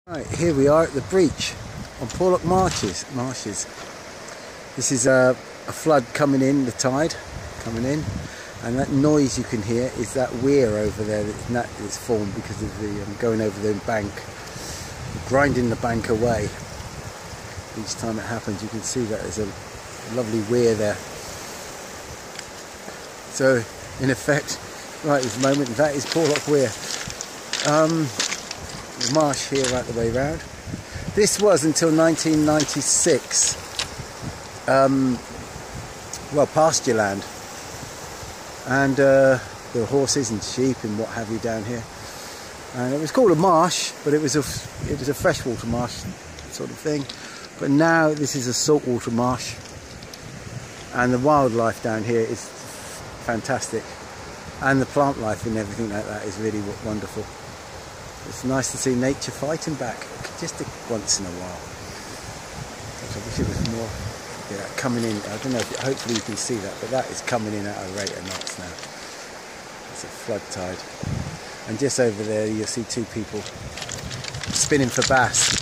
Right, here we are at the Breech on Porlock Marshes. This is a flood coming in, the tide coming in, and that noise you can hear is that weir over there that's formed because of the going over the bank, grinding the bank away. Each time it happens, you can see that there's a lovely weir there. So, in effect, right at this moment, that is Porlock Weir. The marsh here right the way round. This was until 1996 well, pasture land, and there were horses and sheep and what have you down here, and it was called a marsh, but it was a freshwater marsh sort of thing. But now this is a saltwater marsh, and the wildlife down here is fantastic, and the plant life and everything like that is really wonderful. It's nice to see nature fighting back, just once in a while. I wish it was more, yeah, coming in. I don't know if, hopefully you can see that, but that is coming in at a rate of knots now. It's a flood tide. And just over there you'll see two people spinning for bass,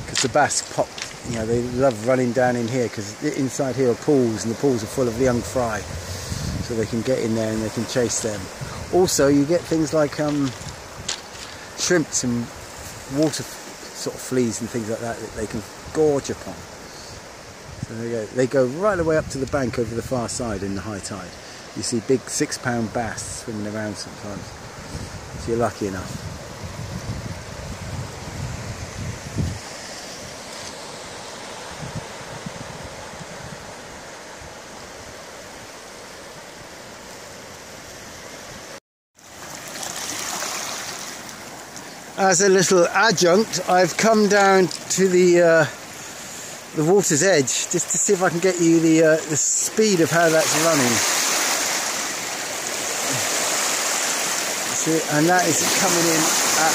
because the bass pop, you know, they love running down in here, because inside here are pools, and the pools are full of young fry, so they can get in there and they can chase them. Also you get things like shrimps and water sort of fleas and things like that they can gorge upon. So they go right the way up to the bank over the far side in the high tide. You see big 6-pound bass swimming around sometimes, if you're lucky enough. As a little adjunct, I've come down to the water's edge just to see if I can get you the speed of how that's running. See, and that is coming in at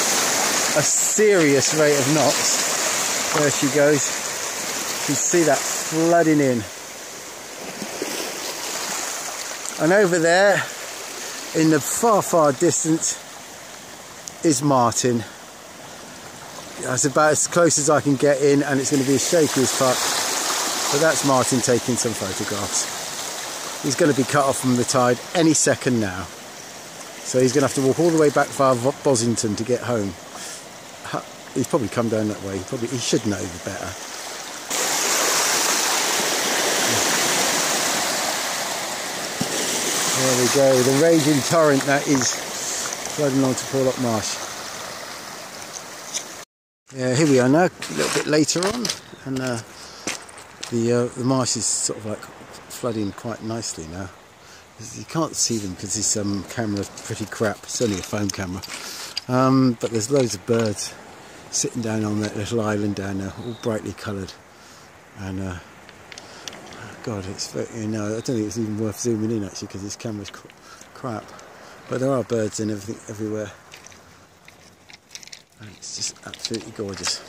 a serious rate of knots. There she goes. You can see that flooding in. And over there, in the far distance, is Martin. That's about as close as I can get in, and it's going to be as shaky as fuck. But that's Martin taking some photographs. He's going to be cut off from the tide any second now. So he's going to have to walk all the way back via Adlington to get home. He's probably come down that way. He should know better. There we go, the raging torrent that is flooding onto Porlock Marsh. Yeah, here we are now, a little bit later on, and the marsh is sort of like flooding quite nicely now. You can't see them because this camera's pretty crap. It's only a phone camera, but there's loads of birds sitting down on that little island down there, all brightly coloured. And God, it's I don't think it's even worth zooming in actually, because this camera's crap. But there are birds and everything everywhere. And it's just absolutely gorgeous.